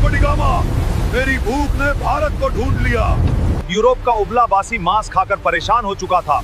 Vasco D gamma, मेरी भूख ने भारत को ढूंढ लिया। यूरोप का उबला बासी मांस खाकर परेशान हो चुका था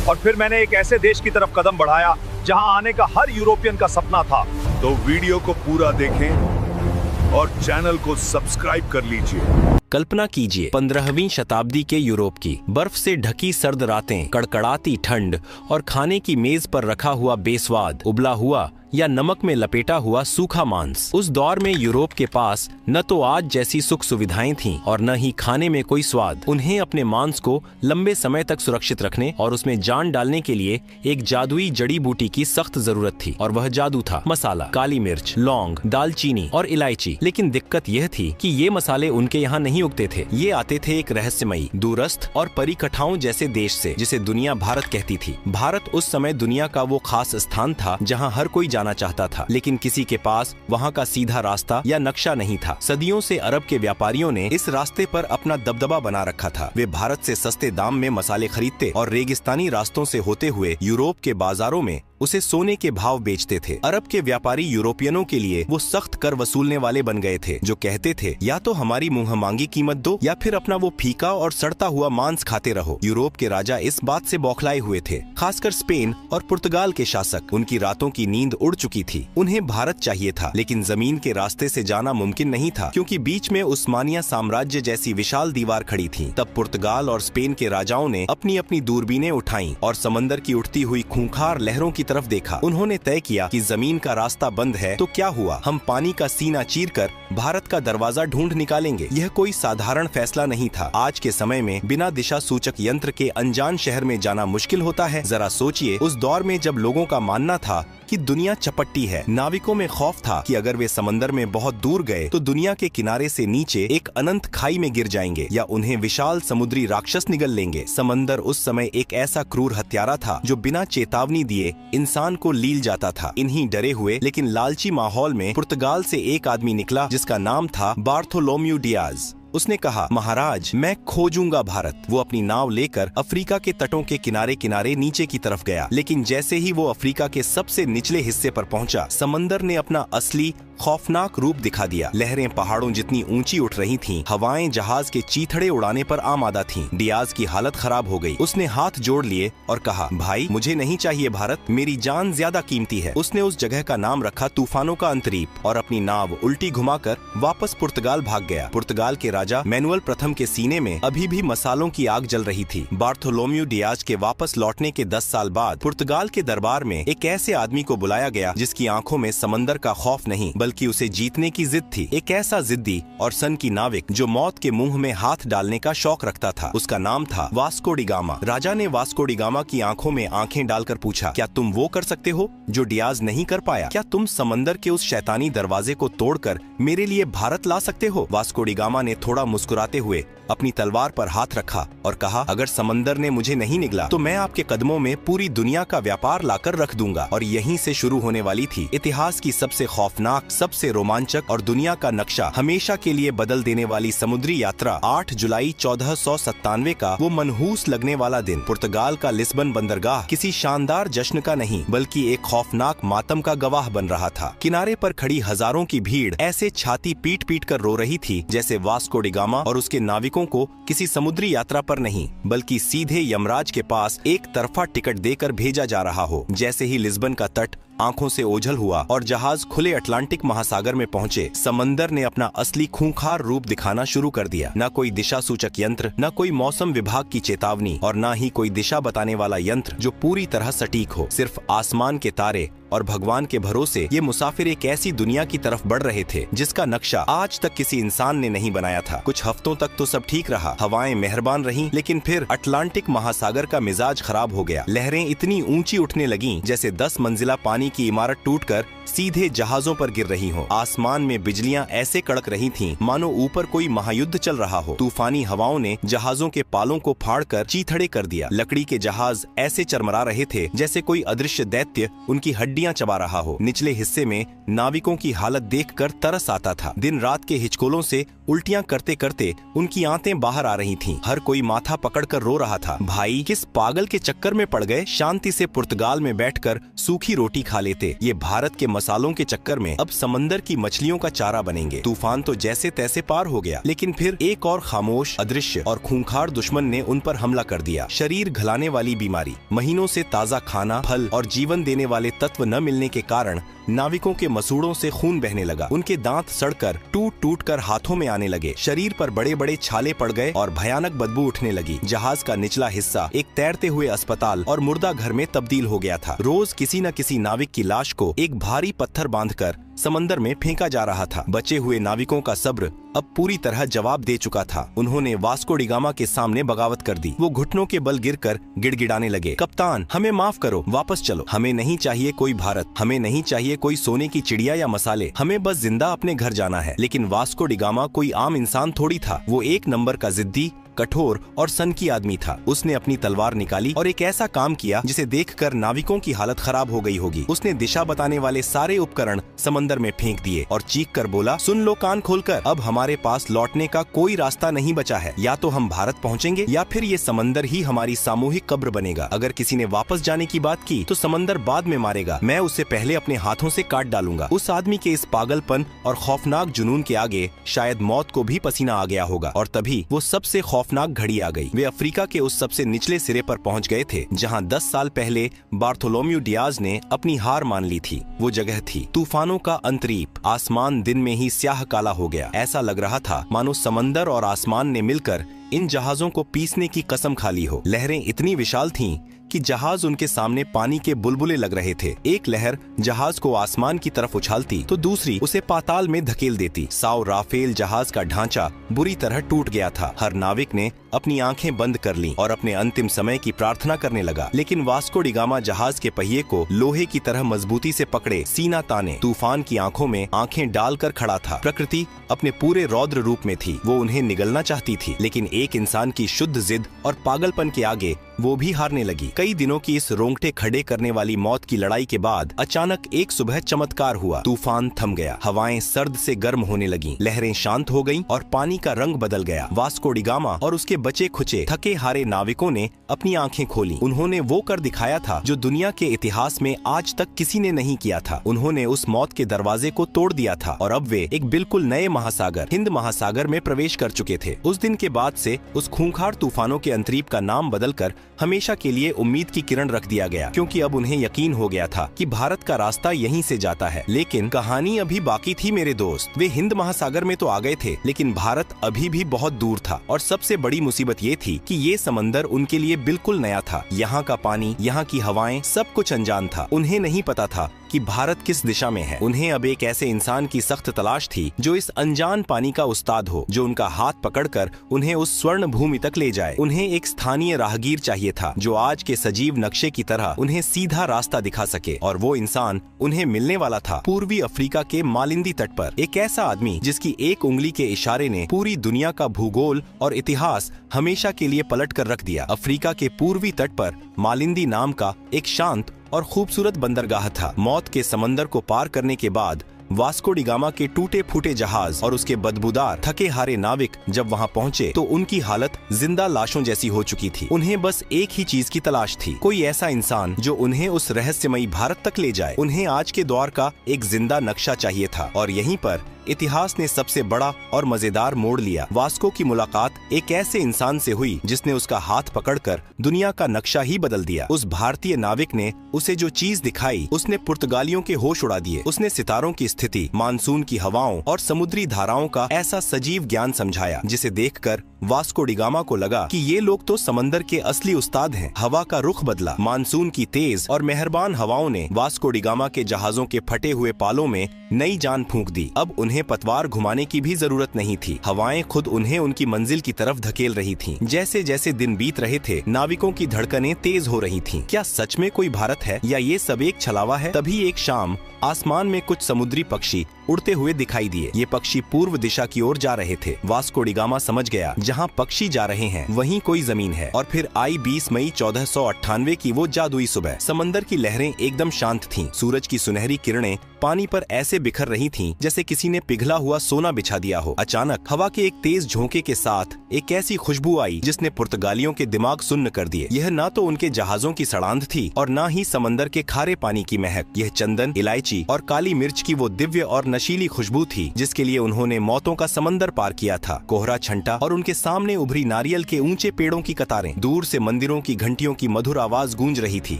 और फिर मैंने एक ऐसे देश की तरफ कदम बढ़ाया जहां आने का हर यूरोपियन का सपना था। तो वीडियो को पूरा देखें और चैनल को सब्सक्राइब कर लीजिए। कल्पना कीजिए 15वीं शताब्दी के यूरोप की बर्फ से ढकी सर्द रातें, कड़कड़ाती ठंड और खाने की मेज पर रखा हुआ बेस्वाद उबला हुआ या नमक में लपेटा हुआ सूखा मांस। उस दौर में यूरोप के पास न तो आज जैसी सुख सुविधाएं थीं और न ही खाने में कोई स्वाद। उन्हें अपने मांस को लंबे समय तक सुरक्षित रखने और उसमें जान डालने के लिए एक जादुई जड़ी बूटी की सख्त जरूरत थी और वह जादू था मसाला, काली मिर्च, लौंग, दालचीनी और इलायची। लेकिन दिक्कत यह थी कि ये मसाले उनके यहाँ नहीं उगते थे। ये आते थे एक रहस्यमयी, दूरस्थ और परिकठाओं जैसे देश से, जिसे दुनिया भारत कहती थी। भारत उस समय दुनिया का वो खास स्थान था जहाँ हर कोई जाना चाहता था, लेकिन किसी के पास वहाँ का सीधा रास्ता या नक्शा नहीं था। सदियों से अरब के व्यापारियों ने इस रास्ते पर अपना दबदबा बना रखा था। वे भारत से सस्ते दाम में मसाले खरीदते और रेगिस्तानी रास्तों से होते हुए यूरोप के बाजारों में उसे सोने के भाव बेचते थे। अरब के व्यापारी यूरोपियनों के लिए वो सख्त कर वसूलने वाले बन गए थे, जो कहते थे या तो हमारी मुंह मांगी कीमत दो या फिर अपना वो फीका और सड़ता हुआ मांस खाते रहो। यूरोप के राजा इस बात से बौखलाए हुए थे, खासकर स्पेन और पुर्तगाल के शासक। उनकी रातों की नींद उड़ चुकी थी। उन्हें भारत चाहिए था, लेकिन जमीन के रास्ते से जाना मुमकिन नहीं था, क्योंकि बीच में उस्मानिया साम्राज्य जैसी विशाल दीवार खड़ी थी। तब पुर्तगाल और स्पेन के राजाओं ने अपनी अपनी दूरबीनें उठाई और समंदर की उठती हुई खूंखार लहरों की तरफ देखा। उन्होंने तय किया कि जमीन का रास्ता बंद है तो क्या हुआ, हम पानी का सीना चीरकर भारत का दरवाजा ढूंढ निकालेंगे। यह कोई साधारण फैसला नहीं था। आज के समय में बिना दिशा सूचक यंत्र के अनजान शहर में जाना मुश्किल होता है। जरा सोचिए, उस दौर में जब लोगों का मानना था कि दुनिया चपट्टी है, नाविकों में खौफ था कि अगर वे समंदर में बहुत दूर गए तो दुनिया के किनारे से नीचे एक अनंत खाई में गिर जाएंगे या उन्हें विशाल समुद्री राक्षस निगल लेंगे। समंदर उस समय एक ऐसा क्रूर हत्यारा था जो बिना चेतावनी दिए इंसान को लील जाता था। इन्हीं डरे हुए लेकिन लालची माहौल में पुर्तगाल से एक आदमी निकला जिसका नाम था बार्थोलोम्यू डियाज। उसने कहा, महाराज, मैं खोजूंगा भारत। वो अपनी नाव लेकर अफ्रीका के तटों के किनारे किनारे नीचे की तरफ गया, लेकिन जैसे ही वो अफ्रीका के सबसे निचले हिस्से पर पहुंचा, समंदर ने अपना असली खौफनाक रूप दिखा दिया। लहरें पहाड़ों जितनी ऊंची उठ रही थीं, हवाएं जहाज के चीथड़े उड़ाने पर आमादा थीं। डियाज की हालत खराब हो गई। उसने हाथ जोड़ लिए और कहा, भाई, मुझे नहीं चाहिए भारत, मेरी जान ज्यादा कीमती है। उसने उस जगह का नाम रखा तूफानों का अंतरीप और अपनी नाव उल्टी घुमाकर वापस पुर्तगाल भाग गया। पुर्तगाल के राजा मैनुअल प्रथम के सीने में अभी भी मसालों की आग जल रही थी। बार्थोलोम्यू डियाज के वापस लौटने के 10 साल बाद पुर्तगाल के दरबार में एक ऐसे आदमी को बुलाया गया जिसकी आंखों में समंदर का खौफ नहीं बल्कि उसे जीतने की जिद थी। एक ऐसा जिद्दी और सन की नाविक जो मौत के मुंह में हाथ डालने का शौक रखता था। उसका नाम था वास्को डी गामा। राजा ने वास्को डी गामा की आंखों में आंखें डालकर पूछा, क्या तुम वो कर सकते हो जो डियाज नहीं कर पाया? क्या तुम समंदर के उस शैतानी दरवाजे को तोड़कर मेरे लिए भारत ला सकते हो? वास्को डी गामा ने थोड़ा मुस्कुराते हुए अपनी तलवार पर हाथ रखा और कहा, अगर समंदर ने मुझे नहीं निगला तो मैं आपके कदमों में पूरी दुनिया का व्यापार लाकर रख दूंगा। और यहीं से शुरू होने वाली थी इतिहास की सबसे खौफनाक, सबसे रोमांचक और दुनिया का नक्शा हमेशा के लिए बदल देने वाली समुद्री यात्रा। 8 जुलाई 1497 का वो मनहूस लगने वाला दिन। पुर्तगाल का लिस्बन बंदरगाह किसी शानदार जश्न का नहीं बल्कि एक खौफनाक मातम का गवाह बन रहा था। किनारे पर खड़ी हजारों की भीड़ ऐसे छाती पीट पीट कर रो रही थी जैसे वास्को डी गामा और उसके नाविकों को किसी समुद्री यात्रा पर नहीं बल्कि सीधे यमराज के पास एक तरफा टिकट देकर भेजा जा रहा हो। जैसे ही लिस्बन का तट आंखों से ओझल हुआ और जहाज खुले अटलांटिक महासागर में पहुंचे, समंदर ने अपना असली खूंखार रूप दिखाना शुरू कर दिया। न कोई दिशा सूचक यंत्र, न कोई मौसम विभाग की चेतावनी और न ही कोई दिशा बताने वाला यंत्र जो पूरी तरह सटीक हो। सिर्फ आसमान के तारे और भगवान के भरोसे ये मुसाफिर एक ऐसी दुनिया की तरफ बढ़ रहे थे जिसका नक्शा आज तक किसी इंसान ने नहीं बनाया था। कुछ हफ्तों तक तो सब ठीक रहा, हवाएं मेहरबान रहीं, लेकिन फिर अटलांटिक महासागर का मिजाज खराब हो गया। लहरें इतनी ऊंची उठने लगीं जैसे 10 मंजिला पानी की इमारत टूटकर सीधे जहाजों पर गिर रही हो। आसमान में बिजलियां ऐसे कड़क रही थीं मानो ऊपर कोई महायुद्ध चल रहा हो। तूफानी हवाओं ने जहाजों के पालों को फाड़कर चीथड़े कर दिया। लकड़ी के जहाज ऐसे चरमरा रहे थे जैसे कोई अदृश्य दैत्य उनकी हड्डियां चबा रहा हो। निचले हिस्से में नाविकों की हालत देखकर तरस आता था। दिन रात के हिचकोलों से उल्टियां करते करते उनकी आंतें बाहर आ रही थीं। हर कोई माथा पकड़कर रो रहा था। भाई किस पागल के चक्कर में पड़ गए, शांति से पुर्तगाल में बैठकर सूखी रोटी खा लेते, ये भारत के मसालों के चक्कर में अब समंदर की मछलियों का चारा बनेंगे। तूफान तो जैसे तैसे पार हो गया, लेकिन फिर एक और खामोश, अदृश्य और खूंखार दुश्मन ने उन पर हमला कर दिया। शरीर घलाने वाली बीमारी, महीनों से ताजा खाना, फल और जीवन देने वाले तत्व न मिलने के कारण नाविकों के मसूड़ों से खून बहने लगा। उनके दांत सड़कर टूट टूट कर हाथों में आने लगे। शरीर पर बड़े बड़े छाले पड़ गए और भयानक बदबू उठने लगी। जहाज का निचला हिस्सा एक तैरते हुए अस्पताल और मुर्दा घर में तब्दील हो गया था। रोज किसी न किसी नाविक की लाश को एक भारी पत्थर बांधकर समंदर में फेंका जा रहा था। बचे हुए नाविकों का सब्र अब पूरी तरह जवाब दे चुका था। उन्होंने वास्को डी गामा के सामने बगावत कर दी। वो घुटनों के बल गिरकर गिड़गिड़ाने लगे, कप्तान हमें माफ करो, वापस चलो। हमें नहीं चाहिए कोई भारत, हमें नहीं चाहिए कोई सोने की चिड़िया या मसाले, हमें बस जिंदा अपने घर जाना है। लेकिन वास्को डी गामा कोई आम इंसान थोड़ी था। वो एक नंबर का जिद्दी, कठोर और सनकी आदमी था। उसने अपनी तलवार निकाली और एक ऐसा काम किया जिसे देखकर नाविकों की हालत खराब हो गई होगी। उसने दिशा बताने वाले सारे उपकरण समंदर में फेंक दिए और चीख कर बोला, सुन लो कान खोलकर, अब हमारे पास लौटने का कोई रास्ता नहीं बचा है। या तो हम भारत पहुंचेंगे या फिर ये समंदर ही हमारी सामूहिक कब्र बनेगा। अगर किसी ने वापस जाने की बात की तो समंदर बाद में मारेगा, मैं उसे पहले अपने हाथों से काट डालूंगा। उस आदमी के इस पागलपन और खौफनाक जुनून के आगे शायद मौत को भी पसीना आ गया होगा। और तभी वो सबसे खौफनाक घड़ी आ गई। वे अफ्रीका के उस सबसे निचले सिरे पर पहुंच गए थे जहां 10 साल पहले बार्थोलोम्यू डियाज ने अपनी हार मान ली थी। वो जगह थी तूफानों का अंतरीप। आसमान दिन में ही स्याह काला हो गया। ऐसा लग रहा था मानो समंदर और आसमान ने मिलकर इन जहाजों को पीसने की कसम खा ली हो। लहरें इतनी विशाल थीं कि जहाज उनके सामने पानी के बुलबुले लग रहे थे। एक लहर जहाज को आसमान की तरफ उछालती तो दूसरी उसे पाताल में धकेल देती। साओ राफेल जहाज का ढांचा बुरी तरह टूट गया था। हर नाविक ने अपनी आंखें बंद कर लीं और अपने अंतिम समय की प्रार्थना करने लगा। लेकिन वास्को डी गामा जहाज के पहिए को लोहे की तरह मजबूती से पकड़े सीना ताने तूफान की आंखों में आंखें डालकर खड़ा था। प्रकृति अपने पूरे रौद्र रूप में थी। वो उन्हें निगलना चाहती थी, लेकिन एक इंसान की शुद्ध जिद और पागलपन के आगे वो भी हारने लगी। कई दिनों की इस रोंगटे खड़े करने वाली मौत की लड़ाई के बाद अचानक एक सुबह चमत्कार हुआ। तूफान थम गया, हवाएं सर्द से गर्म होने लगीं, लहरें शांत हो गईं और पानी का रंग बदल गया। वास्को डी गामा और उसके बचे खुचे थके हारे नाविकों ने अपनी आंखें खोली। उन्होंने वो कर दिखाया था जो दुनिया के इतिहास में आज तक किसी ने नहीं किया था। उन्होंने उस मौत के दरवाजे को तोड़ दिया था और अब वे एक बिल्कुल नए महासागर, हिंद महासागर में प्रवेश कर चुके थे। उस दिन के बाद से उस खूंखार तूफानों के अंतरीप का नाम बदलकर हमेशा के लिए उम्मीद की किरण रख दिया गया, क्योंकि अब उन्हें यकीन हो गया था कि भारत का रास्ता यहीं से जाता है। लेकिन कहानी अभी बाकी थी मेरे दोस्त। वे हिंद महासागर में तो आ गए थे, लेकिन भारत अभी भी बहुत दूर था। और सबसे बड़ी मुसीबत ये थी कि ये समंदर उनके लिए बिल्कुल नया था। यहाँ का पानी, यहाँ की हवाएं, सब कुछ अनजान था। उन्हें नहीं पता था कि भारत किस दिशा में है। उन्हें अब एक ऐसे इंसान की सख्त तलाश थी जो इस अनजान पानी का उस्ताद हो, जो उनका हाथ पकड़कर उन्हें उस स्वर्ण भूमि तक ले जाए। उन्हें एक स्थानीय राहगीर चाहिए था जो आज के सजीव नक्शे की तरह उन्हें सीधा रास्ता दिखा सके। और वो इंसान उन्हें मिलने वाला था पूर्वी अफ्रीका के मालिंदी तट पर। एक ऐसा आदमी जिसकी एक उंगली के इशारे ने पूरी दुनिया का भूगोल और इतिहास हमेशा के लिए पलट कर रख दिया। अफ्रीका के पूर्वी तट पर मालिंदी नाम का एक शांत और खूबसूरत बंदरगाह था। मौत के समंदर को पार करने के बाद वास्को डी गामा के टूटे फूटे जहाज और उसके बदबूदार थके हारे नाविक जब वहां पहुंचे तो उनकी हालत जिंदा लाशों जैसी हो चुकी थी। उन्हें बस एक ही चीज की तलाश थी, कोई ऐसा इंसान जो उन्हें उस रहस्यमयी भारत तक ले जाए। उन्हें आज के दौर का एक जिंदा नक्शा चाहिए था। और यहीं पर इतिहास ने सबसे बड़ा और मजेदार मोड़ लिया। वास्को की मुलाकात एक ऐसे इंसान से हुई जिसने उसका हाथ पकड़कर दुनिया का नक्शा ही बदल दिया। उस भारतीय नाविक ने उसे जो चीज दिखाई उसने पुर्तगालियों के होश उड़ा दिए। उसने सितारों की स्थिति, मानसून की हवाओं और समुद्री धाराओं का ऐसा सजीव ज्ञान समझाया जिसे देखकर वास्को डी गामा को लगा कि ये लोग तो समंदर के असली उस्ताद हैं। हवा का रुख बदला। मानसून की तेज और मेहरबान हवाओं ने वास्को डी गामा के जहाजों के फटे हुए पालों में नई जान फूंक दी। अब उन्हें पतवार घुमाने की भी जरूरत नहीं थी। हवाएं खुद उन्हें उनकी मंजिल की तरफ धकेल रही थीं। जैसे जैसे दिन बीत रहे थे, नाविकों की धड़कनें तेज हो रही थीं। क्या सच में कोई भारत है या ये सब एक छलावा है? तभी एक शाम आसमान में कुछ समुद्री पक्षी उड़ते हुए दिखाई दिए। ये पक्षी पूर्व दिशा की ओर जा रहे थे। वास्को डी गामा समझ गया, जहाँ पक्षी जा रहे हैं वहीं कोई जमीन है। और फिर आई 20 मई 1498 की वो जादुई सुबह। समंदर की लहरें एकदम शांत थीं। सूरज की सुनहरी किरणें पानी पर ऐसे बिखर रही थीं जैसे किसी ने पिघला हुआ सोना बिछा दिया हो। अचानक हवा के एक तेज झोंके के साथ एक ऐसी खुशबू आई जिसने पुर्तगालियों के दिमाग सुन्न कर दिए। यह ना तो उनके जहाजों की सड़ांध थी और ना ही समंदर के खारे पानी की महक। यह चंदन, इलायची और काली मिर्च की वो दिव्य और नशीली खुशबू थी जिसके लिए उन्होंने मौतों का समंदर पार किया था। कोहरा छंटा और उनके सामने उभरी नारियल के ऊंचे पेड़ों की कतारें। दूर से मंदिरों की घंटियों की मधुर आवाज गूंज रही थी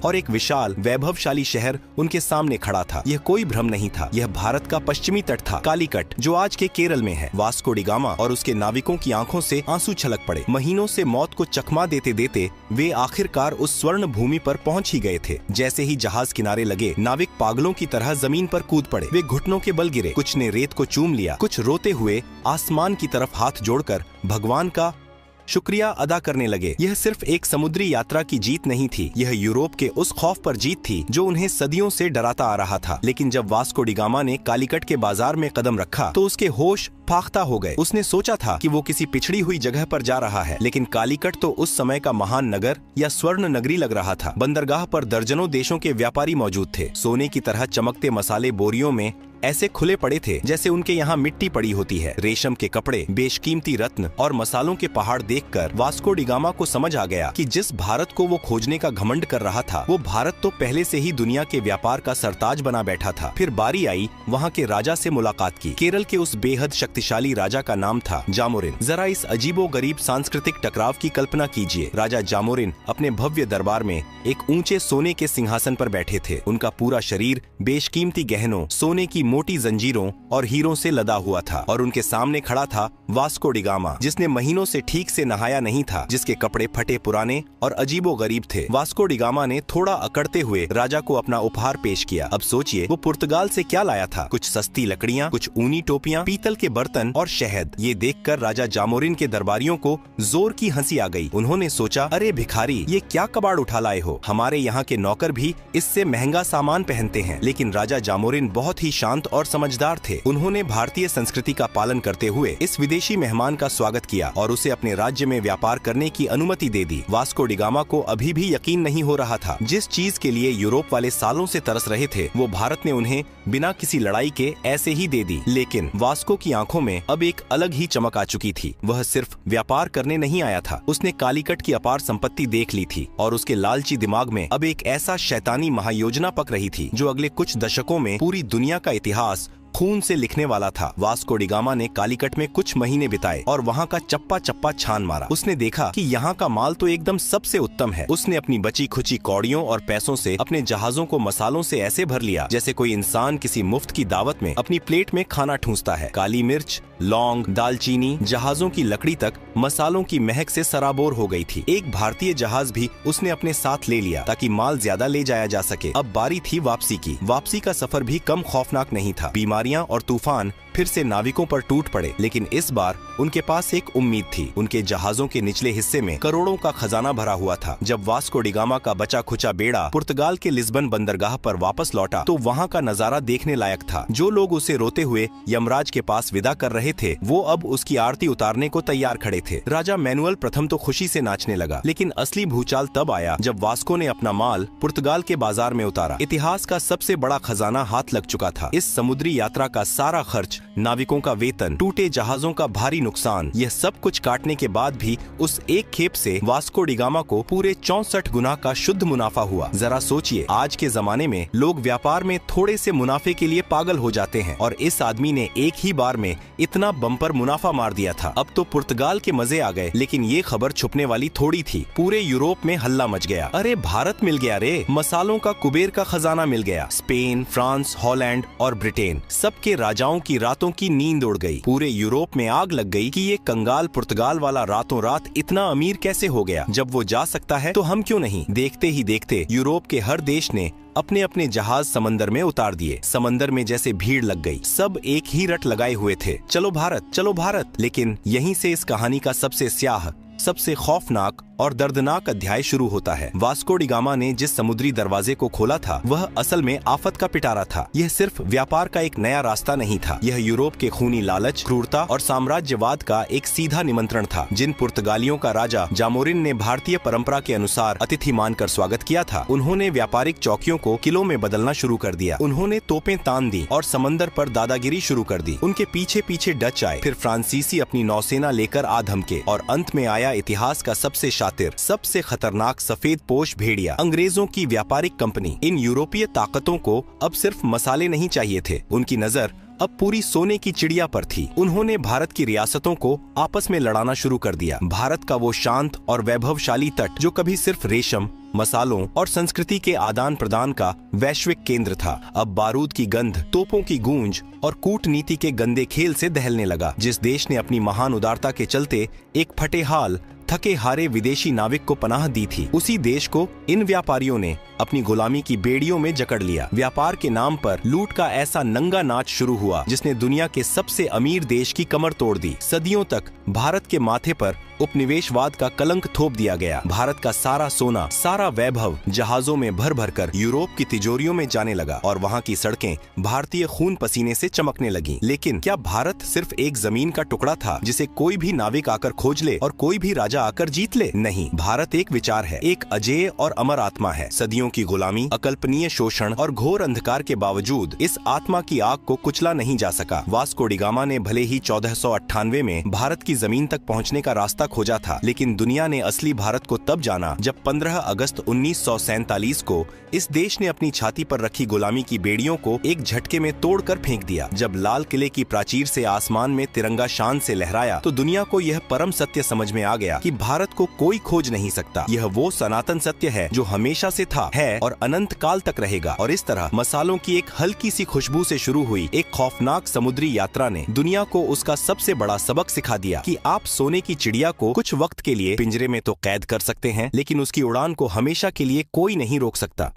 और एक विशाल वैभवशाली शहर उनके सामने खड़ा था। यह कोई भ्रम नहीं था, यह भारत का पश्चिमी तट था, कालीकट, जो आज के केरल में है। वास्को डी गामा और उसके नाविकों की आंखों से आंसू छलक पड़े। महीनों से मौत को चकमा देते देते वे आखिरकार उस स्वर्ण भूमि पर पहुंच ही गए थे। जैसे ही जहाज किनारे लगे, नाविक पागलों की तरह जमीन पर कूद पड़े। वे घुटनों के बल गिरे, कुछ ने रेत को चूम लिया, कुछ रोते हुए आसमान की तरफ हाथ जोड़कर भगवान का शुक्रिया अदा करने लगे। यह सिर्फ एक समुद्री यात्रा की जीत नहीं थी, यह यूरोप के उस खौफ पर जीत थी जो उन्हें सदियों से डराता आ रहा था। लेकिन जब वास्को डी गामा ने कालीकट के बाजार में कदम रखा तो उसके होश फाख्ता हो गए। उसने सोचा था कि वो किसी पिछड़ी हुई जगह पर जा रहा है, लेकिन कालीकट तो उस समय का महान नगर या स्वर्ण नगरी लग रहा था। बंदरगाह पर दर्जनों देशों के व्यापारी मौजूद थे। सोने की तरह चमकते मसाले बोरियों में ऐसे खुले पड़े थे जैसे उनके यहाँ मिट्टी पड़ी होती है। रेशम के कपड़े, बेशकीमती रत्न और मसालों के पहाड़ देखकर वास्को डी गामा को समझ आ गया कि जिस भारत को वो खोजने का घमंड कर रहा था, वो भारत तो पहले से ही दुनिया के व्यापार का सरताज बना बैठा था। फिर बारी आई वहाँ के राजा से मुलाकात की। केरल के उस बेहद शक्तिशाली राजा का नाम था जामोरिन। जरा इस अजीबो गरीब सांस्कृतिक टकराव की कल्पना कीजिए। राजा जामोरिन अपने भव्य दरबार में एक ऊंचे सोने के सिंहासन पर बैठे थे। उनका पूरा शरीर बेशकीमती गहनों, सोने की मोटी जंजीरों और हीरों से लदा हुआ था और उनके सामने खड़ा था वास्को डी गामा, जिसने महीनों से ठीक से नहाया नहीं था, जिसके कपड़े फटे पुराने और अजीबो गरीब थे। वास्को डी गामा ने थोड़ा अकड़ते हुए राजा को अपना उपहार पेश किया। अब सोचिए वो पुर्तगाल से क्या लाया था। कुछ सस्ती लकड़ियाँ, कुछ ऊनी टोपियाँ, पीतल के बर्तन और शहद। ये देखकर राजा जामोरिन के दरबारियों को जोर की हंसी आ गई। उन्होंने सोचा, अरे भिखारी, ये क्या कबाड़ उठा लाए हो? हमारे यहाँ के नौकर भी इससे महंगा सामान पहनते हैं। लेकिन राजा जामोरिन बहुत ही शांत और समझदार थे। उन्होंने भारतीय संस्कृति का पालन करते हुए इस विदेशी मेहमान का स्वागत किया और उसे अपने राज्य में व्यापार करने की अनुमति दे दी। वास्को डी गामा को अभी भी यकीन नहीं हो रहा था। जिस चीज के लिए यूरोप वाले सालों से तरस रहे थे, वो भारत ने उन्हें बिना किसी लड़ाई के ऐसे ही दे दी। लेकिन वास्को की आंखों में अब एक अलग ही चमक आ चुकी थी। वह सिर्फ व्यापार करने नहीं आया था, उसने कालीकट की अपार संपत्ति देख ली थी और उसके लालची दिमाग में अब एक ऐसा शैतानी महायोजना पक रही थी जो अगले कुछ दशकों में पूरी दुनिया का इतिहास खून से लिखने वाला था। वास्को डी गामा ने कालीकट में कुछ महीने बिताए और वहाँ का चप्पा चप्पा छान मारा। उसने देखा कि यहाँ का माल तो एकदम सबसे उत्तम है। उसने अपनी बची खुची कौड़ियों और पैसों से अपने जहाजों को मसालों से ऐसे भर लिया जैसे कोई इंसान किसी मुफ्त की दावत में अपनी प्लेट में खाना ठूंसता है। काली मिर्च, लौंग, दालचीनी, जहाजों की लकड़ी तक मसालों की महक से सराबोर हो गई थी। एक भारतीय जहाज भी उसने अपने साथ ले लिया ताकि माल ज्यादा ले जाया जा सके। अब बारी थी वापसी की। वापसी का सफर भी कम खौफनाक नहीं था। बीमारियां और तूफान फिर से नाविकों पर टूट पड़े, लेकिन इस बार उनके पास एक उम्मीद थी। उनके जहाजों के निचले हिस्से में करोड़ों का खजाना भरा हुआ था। जब वास्को डी गामा का बचा खुचा बेड़ा पुर्तगाल के लिस्बन बंदरगाह पर वापस लौटा तो वहाँ का नजारा देखने लायक था। जो लोग उसे रोते हुए यमराज के पास विदा कर रहे थे, वो अब उसकी आरती उतारने को तैयार खड़े थे। राजा मैनुअल प्रथम तो खुशी से नाचने लगा, लेकिन असली भूचाल तब आया जब वास्को ने अपना माल पुर्तगाल के बाजार में उतारा। इतिहास का सबसे बड़ा खजाना हाथ लग चुका था। इस समुद्री यात्रा का सारा खर्च, नाविकों का वेतन, टूटे जहाजों का भारी नुकसान, यह सब कुछ काटने के बाद भी उस एक खेप से वास्को डी गामा को पूरे 64 गुना का शुद्ध मुनाफा हुआ। जरा सोचिए, आज के जमाने में लोग व्यापार में थोड़े से मुनाफे के लिए पागल हो जाते हैं और इस आदमी ने एक ही बार में इतना बम्पर मुनाफा मार दिया था। अब तो पुर्तगाल के मजे आ गए, लेकिन ये खबर छुपने वाली थोड़ी थी। पूरे यूरोप में हल्ला मच गया। अरे भारत मिल गया रे, मसालों का कुबेर का खजाना मिल गया। स्पेन, फ्रांस, हॉलैंड और ब्रिटेन, सबके राजाओं की रातों की नींद उड़ गई। पूरे यूरोप में आग लग गई कि ये कंगाल पुर्तगाल वाला रातों रात इतना अमीर कैसे हो गया। जब वो जा सकता है तो हम क्यों नहीं। देखते ही देखते यूरोप के हर देश ने अपने अपने जहाज समंदर में उतार दिए। समंदर में जैसे भीड़ लग गई। सब एक ही रट लगाए हुए थे, चलो भारत, चलो भारत। लेकिन यहीं से इस कहानी का सबसे स्याह सबसे खौफनाक और दर्दनाक अध्याय शुरू होता है। वास्को डी गामा ने जिस समुद्री दरवाजे को खोला था वह असल में आफत का पिटारा था। यह सिर्फ व्यापार का एक नया रास्ता नहीं था, यह यूरोप के खूनी लालच, क्रूरता और साम्राज्यवाद का एक सीधा निमंत्रण था। जिन पुर्तगालियों का राजा जामोरिन ने भारतीय परंपरा के अनुसार अतिथि मानकर स्वागत किया था, उन्होंने व्यापारिक चौकियों को किलों में बदलना शुरू कर दिया। उन्होंने तोपें तान दी और समंदर पर दादागिरी शुरू कर दी। उनके पीछे पीछे डच आए, फिर फ्रांसीसी अपनी नौसेना लेकर आ धमके और अंत में आया इतिहास का सबसे शातिर, सबसे खतरनाक सफेद पोश भेड़िया, अंग्रेजों की व्यापारिक कंपनी। इन यूरोपीय ताकतों को अब सिर्फ मसाले नहीं चाहिए थे, उनकी नजर अब पूरी सोने की चिड़िया पर थी। उन्होंने भारत की रियासतों को आपस में लड़ाना शुरू कर दिया। भारत का वो शांत और वैभवशाली तट जो कभी सिर्फ रेशम, मसालों और संस्कृति के आदान प्रदान का वैश्विक केंद्र था, अब बारूद की गंध, तोपों की गूंज और कूटनीति के गंदे खेल से दहलने लगा। जिस देश ने अपनी महान उदारता के चलते एक फटेहाल, थके हारे विदेशी नाविक को पनाह दी थी, उसी देश को इन व्यापारियों ने अपनी गुलामी की बेड़ियों में जकड़ लिया। व्यापार के नाम पर लूट का ऐसा नंगा नाच शुरू हुआ जिसने दुनिया के सबसे अमीर देश की कमर तोड़ दी। सदियों तक भारत के माथे पर उपनिवेशवाद का कलंक थोप दिया गया। भारत का सारा सोना, सारा वैभव जहाजों में भर भर कर यूरोप की तिजोरियों में जाने लगा और वहाँ की सड़कें भारतीय खून पसीने से चमकने लगी। लेकिन क्या भारत सिर्फ एक जमीन का टुकड़ा था जिसे कोई भी नाविक आकर खोज ले और कोई भी राजा आकर जीत ले? नहीं, भारत एक विचार है, एक अजेय और अमर आत्मा है। सदियों की गुलामी, अकल्पनीय शोषण और घोर अंधकार के बावजूद इस आत्मा की आग को कुचला नहीं जा सका। वास्को डी गामा ने भले ही 1498 में भारत की जमीन तक पहुंचने का रास्ता खोजा था, लेकिन दुनिया ने असली भारत को तब जाना जब 15 अगस्त 1947 को इस देश ने अपनी छाती पर रखी गुलामी की बेड़ियों को एक झटके में तोड़कर फेंक दिया। जब लाल किले की प्राचीर से आसमान में तिरंगा शान से लहराया तो दुनिया को यह परम सत्य समझ में आ गया कि भारत को कोई खोज नहीं सकता। यह वो सनातन सत्य है जो हमेशा से था, है और अनंत काल तक रहेगा। और इस तरह मसालों की एक हल्की सी खुशबू से शुरू हुई एक खौफनाक समुद्री यात्रा ने दुनिया को उसका सबसे बड़ा सबक सिखा दिया कि आप सोने की चिड़िया को कुछ वक्त के लिए पिंजरे में तो कैद कर सकते हैं, लेकिन उसकी उड़ान को हमेशा के लिए कोई नहीं रोक सकता।